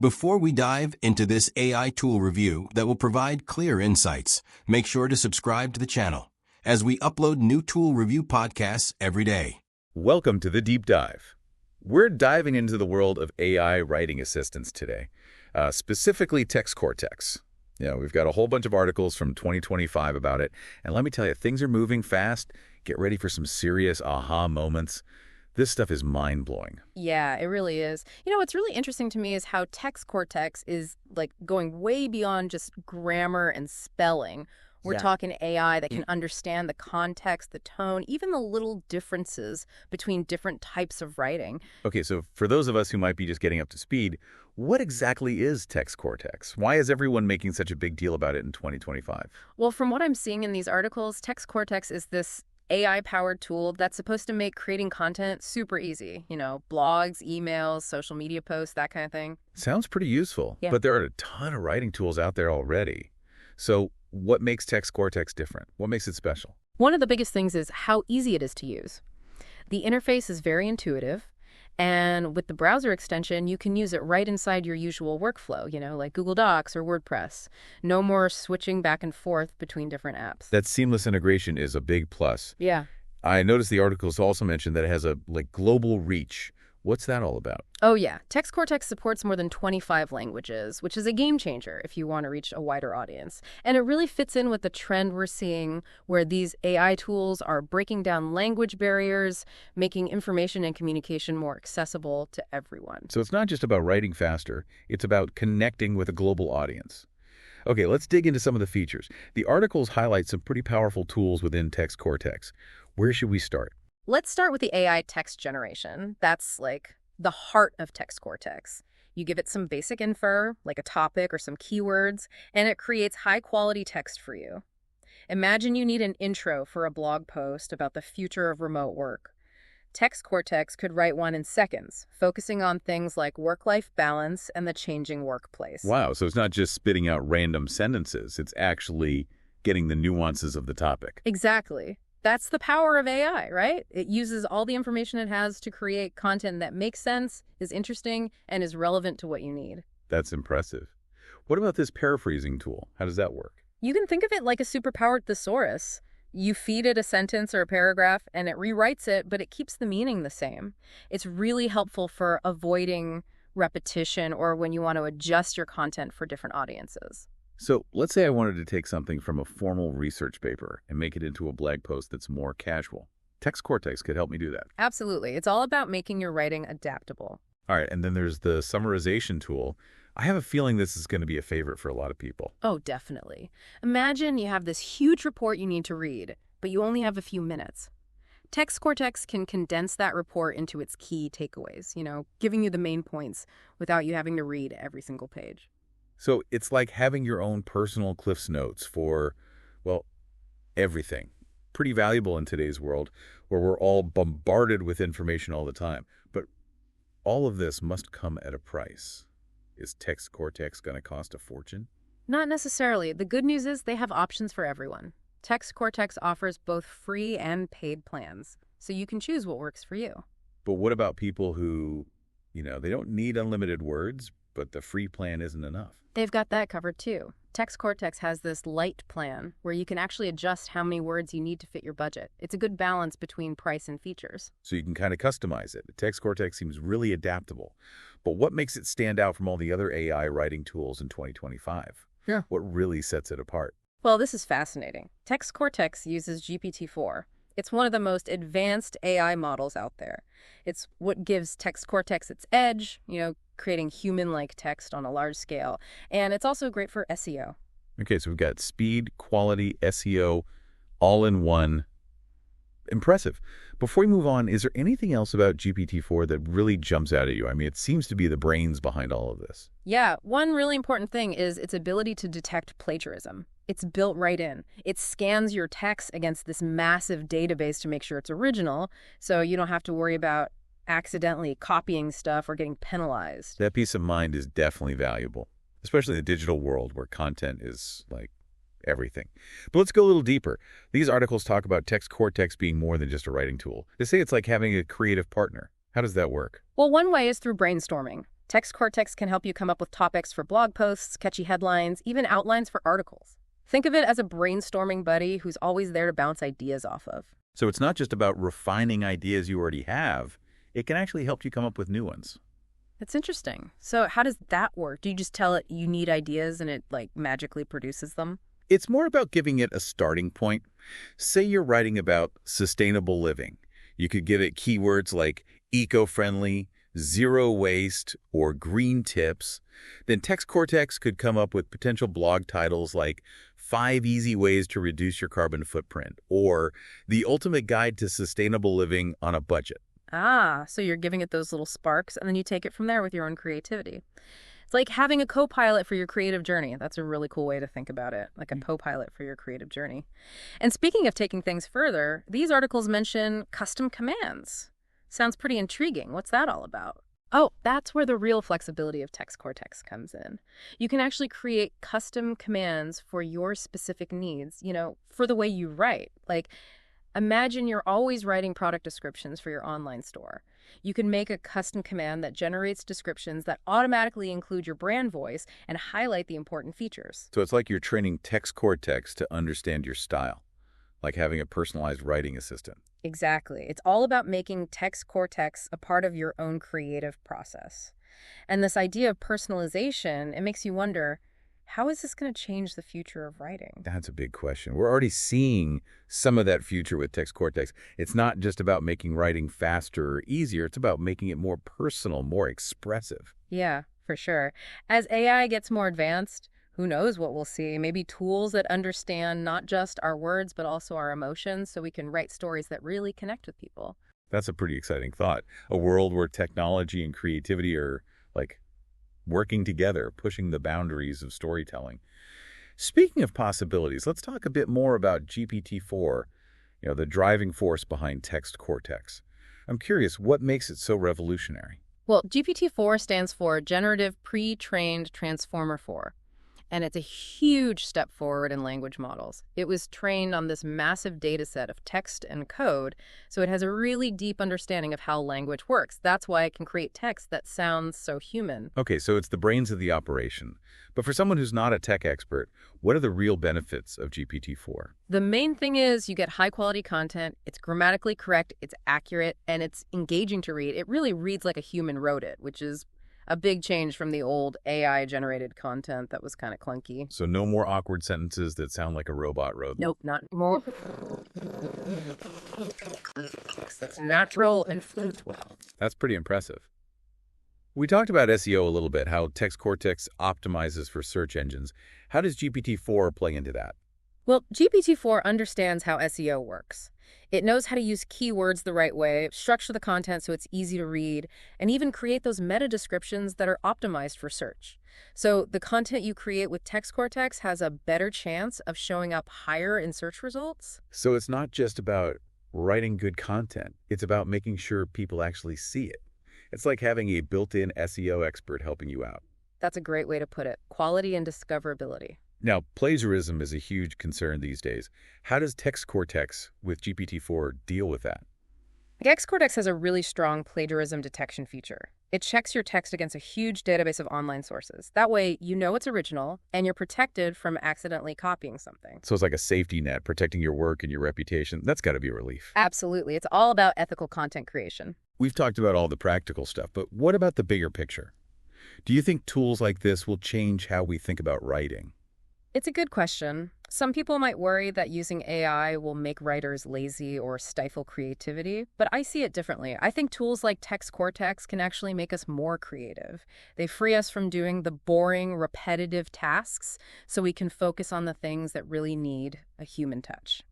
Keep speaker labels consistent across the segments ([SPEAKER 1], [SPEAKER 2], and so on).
[SPEAKER 1] Before we dive into this AI tool review that will provide clear insights, make sure to subscribe to the channel, as we upload new tool review podcasts every day.
[SPEAKER 2] Welcome to the Deep Dive. We're diving into the world of AI writing assistants today, specifically TextCortex. We've got a whole bunch of articles from 2025 about it, and let me tell you, things are moving fast. Get ready for some serious aha moments. This stuff is mind-blowing.
[SPEAKER 3] Yeah, it really is. What's really interesting to me is how TextCortex is going way beyond just grammar and spelling. We're talking AI that can understand the context, the tone, even the little differences between different types of writing.
[SPEAKER 2] Okay, so for those of us who might be just getting up to speed, what exactly is TextCortex? Why is everyone making such a big deal about it in 2025?
[SPEAKER 3] Well, from what I'm seeing in these articles, TextCortex is this AI-powered tool that's supposed to make creating content super easy. Blogs, emails, social media posts, that kind of thing.
[SPEAKER 2] Sounds pretty useful,
[SPEAKER 3] Yeah.
[SPEAKER 2] but there are a ton of writing tools out there already. So what makes TextCortex different? What makes it special?
[SPEAKER 3] One of the biggest things is how easy it is to use. The interface is very intuitive, and with the browser extension, you can use it right inside your usual workflow, like Google Docs or WordPress. No more switching back and forth between different apps.
[SPEAKER 2] That seamless integration is a big plus.
[SPEAKER 3] Yeah.
[SPEAKER 2] I noticed the articles also mentioned that it has a global reach. What's that all about?
[SPEAKER 3] Oh, yeah. TextCortex supports more than 25 languages, which is a game changer if you want to reach a wider audience. And it really fits in with the trend we're seeing where these AI tools are breaking down language barriers, making information and communication more accessible to everyone.
[SPEAKER 2] So it's not just about writing faster, it's about connecting with a global audience. Okay, let's dig into some of the features. The articles highlight some pretty powerful tools within TextCortex. Where should we start?
[SPEAKER 3] Let's start with the AI text generation. That's the heart of TextCortex. You give it some basic info, like a topic or some keywords, and it creates high-quality text for you. Imagine you need an intro for a blog post about the future of remote work. TextCortex could write one in seconds, focusing on things like work-life balance and the changing workplace.
[SPEAKER 2] Wow, so it's not just spitting out random sentences, it's actually getting the nuances of the topic.
[SPEAKER 3] Exactly. That's the power of AI, right? It uses all the information it has to create content that makes sense, is interesting, and is relevant to what you need.
[SPEAKER 2] That's impressive. What about this paraphrasing tool? How does that work?
[SPEAKER 3] You can think of it like a superpowered thesaurus. You feed it a sentence or a paragraph, and it rewrites it, but it keeps the meaning the same. It's really helpful for avoiding repetition or when you want to adjust your content for different audiences.
[SPEAKER 2] So let's say I wanted to take something from a formal research paper and make it into a blog post that's more casual. TextCortex could help me do that.
[SPEAKER 3] Absolutely. It's all about making your writing adaptable.
[SPEAKER 2] All right, and then there's the summarization tool. I have a feeling this is going to be a favorite for a lot of people.
[SPEAKER 3] Oh, definitely. Imagine you have this huge report you need to read, but you only have a few minutes. TextCortex can condense that report into its key takeaways, giving you the main points without you having to read every single page.
[SPEAKER 2] So it's like having your own personal Cliff's Notes for, everything. Pretty valuable in today's world where we're all bombarded with information all the time. But all of this must come at a price. Is TextCortex going to cost a fortune?
[SPEAKER 3] Not necessarily. The good news is they have options for everyone. TextCortex offers both free and paid plans, so you can choose what works for you.
[SPEAKER 2] But what about people who, they don't need unlimited words, but the free plan isn't enough?
[SPEAKER 3] They've got that covered too. TextCortex has this light plan where you can actually adjust how many words you need to fit your budget. It's a good balance between price and features.
[SPEAKER 2] So you can kind of customize it. TextCortex seems really adaptable. But what makes it stand out from all the other AI writing tools in 2025?
[SPEAKER 3] Yeah.
[SPEAKER 2] What really sets it apart?
[SPEAKER 3] Well, this is fascinating. TextCortex uses GPT-4. It's one of the most advanced AI models out there. It's what gives TextCortex its edge, creating human-like text on a large scale. And it's also great for SEO.
[SPEAKER 2] Okay, so we've got speed, quality, SEO, all in one. Impressive. Before we move on, is there anything else about GPT-4 that really jumps out at you? I mean, it seems to be the brains behind all of this.
[SPEAKER 3] Yeah, one really important thing is its ability to detect plagiarism. It's built right in. It scans your text against this massive database to make sure it's original, so you don't have to worry about accidentally copying stuff or getting penalized.
[SPEAKER 2] That peace of mind is definitely valuable, especially in the digital world where content is everything. But let's go a little deeper. These articles talk about TextCortex being more than just a writing tool. They say it's like having a creative partner. How does that work?
[SPEAKER 3] Well, one way is through brainstorming. TextCortex can help you come up with topics for blog posts, catchy headlines, even outlines for articles. Think of it as a brainstorming buddy who's always there to bounce ideas off of.
[SPEAKER 2] So it's not just about refining ideas you already have. It can actually help you come up with new ones.
[SPEAKER 3] That's interesting. So how does that work? Do you just tell it you need ideas and it magically produces them?
[SPEAKER 2] It's more about giving it a starting point. Say you're writing about sustainable living. You could give it keywords like eco-friendly, zero waste, or green tips. Then TextCortex could come up with potential blog titles like 5 Easy Ways to Reduce Your Carbon Footprint or The Ultimate Guide to Sustainable Living on a Budget.
[SPEAKER 3] Ah, so you're giving it those little sparks and then you take it from there with your own creativity. It's like having a co-pilot for your creative journey. That's a really cool way to think about it, like a co-pilot for your creative journey. And speaking of taking things further, these articles mention custom commands. Sounds pretty intriguing. What's that all about? Oh, that's where the real flexibility of TextCortex comes in. You can actually create custom commands for your specific needs, for the way you write. Like, imagine you're always writing product descriptions for your online store. You can make a custom command that generates descriptions that automatically include your brand voice and highlight the important features.
[SPEAKER 2] So it's like you're training TextCortex to understand your style, like having a personalized writing assistant.
[SPEAKER 3] Exactly. It's all about making TextCortex a part of your own creative process. And this idea of personalization, it makes you wonder, how is this going to change the future of writing?
[SPEAKER 2] That's a big question. We're already seeing some of that future with TextCortex. It's not just about making writing faster or easier. It's about making it more personal, more expressive.
[SPEAKER 3] Yeah, for sure. As AI gets more advanced, who knows what we'll see? Maybe tools that understand not just our words, but also our emotions, so we can write stories that really connect with people.
[SPEAKER 2] That's a pretty exciting thought. A world where technology and creativity are working together, pushing the boundaries of storytelling. Speaking of possibilities, let's talk a bit more about GPT-4, the driving force behind TextCortex. I'm curious, what makes it so revolutionary?
[SPEAKER 3] Well, GPT-4 stands for Generative Pre-trained Transformer 4. And it's a huge step forward in language models. It was trained on this massive data set of text and code, so it has a really deep understanding of how language works. That's why it can create text that sounds so human.
[SPEAKER 2] Okay, so it's the brains of the operation. But for someone who's not a tech expert, what are the real benefits of GPT-4?
[SPEAKER 3] The main thing is you get high-quality content, it's grammatically correct, it's accurate, and it's engaging to read. It really reads like a human wrote it, which is a big change from the old AI-generated content that was kind of clunky.
[SPEAKER 2] So no more awkward sentences that sound like a robot wrote them.
[SPEAKER 3] Nope, not more. That's natural and fluent well.
[SPEAKER 2] That's pretty impressive. We talked about SEO a little bit, how TextCortex optimizes for search engines. How does GPT-4 play into that?
[SPEAKER 3] Well, GPT-4 understands how SEO works. It knows how to use keywords the right way, structure the content so it's easy to read, and even create those meta descriptions that are optimized for search. So the content you create with TextCortex has a better chance of showing up higher in search results.
[SPEAKER 2] So it's not just about writing good content. It's about making sure people actually see it. It's like having a built-in SEO expert helping you out.
[SPEAKER 3] That's a great way to put it. Quality and discoverability.
[SPEAKER 2] Now, plagiarism is a huge concern these days. How does TextCortex with GPT-4 deal with that?
[SPEAKER 3] TextCortex has a really strong plagiarism detection feature. It checks your text against a huge database of online sources. That way, you know it's original, and you're protected from accidentally copying something.
[SPEAKER 2] So it's like a safety net, protecting your work and your reputation. That's got to be a relief.
[SPEAKER 3] Absolutely. It's all about ethical content creation.
[SPEAKER 2] We've talked about all the practical stuff, but what about the bigger picture? Do you think tools like this will change how we think about writing?
[SPEAKER 3] It's a good question. Some people might worry that using AI will make writers lazy or stifle creativity, but I see it differently. I think tools like TextCortex can actually make us more creative. They free us from doing the boring, repetitive tasks so we can focus on the things that really need a human touch.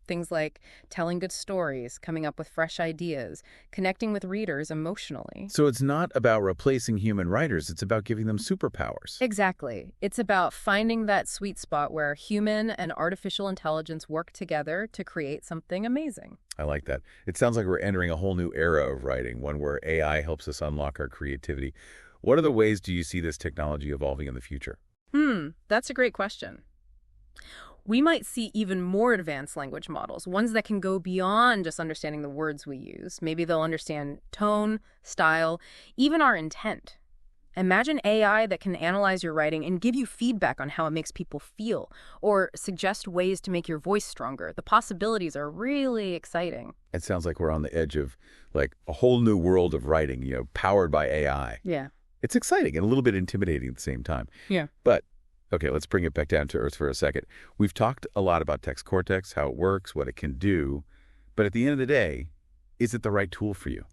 [SPEAKER 3] Things like telling good stories, coming up with fresh ideas, connecting with readers emotionally.
[SPEAKER 2] So it's not about replacing human writers. It's about giving them superpowers.
[SPEAKER 3] Exactly. It's about finding that sweet spot where human and artificial intelligence work together to create something amazing.
[SPEAKER 2] I like that. It sounds like we're entering a whole new era of writing, one where AI helps us unlock our creativity. What other ways do you see this technology evolving in the future?
[SPEAKER 3] That's a great question. We might see even more advanced language models, ones that can go beyond just understanding the words we use. Maybe they'll understand tone, style, even our intent. Imagine AI that can analyze your writing and give you feedback on how it makes people feel, or suggest ways to make your voice stronger. The possibilities are really exciting.
[SPEAKER 2] It sounds like we're on the edge of like a whole new world of writing, powered by AI.
[SPEAKER 3] Yeah.
[SPEAKER 2] It's exciting and a little bit intimidating at the same time.
[SPEAKER 3] Yeah.
[SPEAKER 2] But, okay, let's bring it back down to earth for a second. We've talked a lot about TextCortex, how it works, what it can do. But at the end of the day, is it the right tool for you?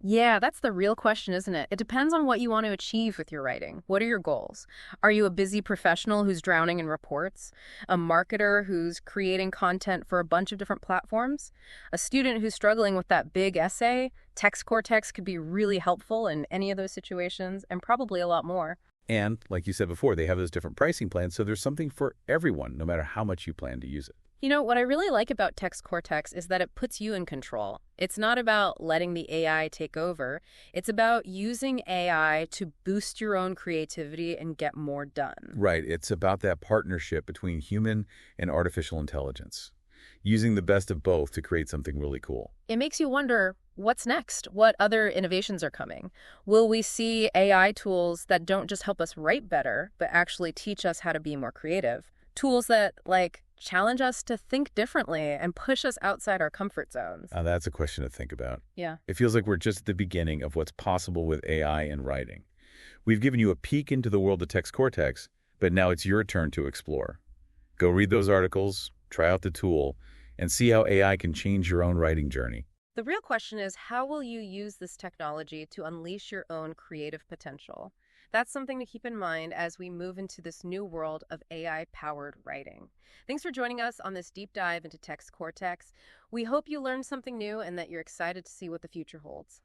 [SPEAKER 3] Yeah, that's the real question, isn't it? It depends on what you want to achieve with your writing. What are your goals? Are you a busy professional who's drowning in reports? A marketer who's creating content for a bunch of different platforms? A student who's struggling with that big essay? TextCortex could be really helpful in any of those situations, and probably a lot more.
[SPEAKER 2] And, like you said before, they have those different pricing plans, so there's something for everyone, no matter how much you plan to use it.
[SPEAKER 3] You know, what I really like about TextCortex is that it puts you in control. It's not about letting the AI take over. It's about using AI to boost your own creativity and get more done.
[SPEAKER 2] Right. It's about that partnership between human and artificial intelligence, using the best of both to create something really cool.
[SPEAKER 3] It makes you wonder, what's next? What other innovations are coming? Will we see AI tools that don't just help us write better, but actually teach us how to be more creative? Tools that, challenge us to think differently and push us outside our comfort zones.
[SPEAKER 2] That's a question to think about.
[SPEAKER 3] Yeah.
[SPEAKER 2] It feels like we're just at the beginning of what's possible with AI and writing. We've given you a peek into the world of TextCortex, but now it's your turn to explore. Go read those articles, try out the tool, and see how AI can change your own writing journey.
[SPEAKER 3] The real question is, how will you use this technology to unleash your own creative potential? That's something to keep in mind as we move into this new world of AI-powered writing. Thanks for joining us on this deep dive into TextCortex. We hope you learned something new and that you're excited to see what the future holds.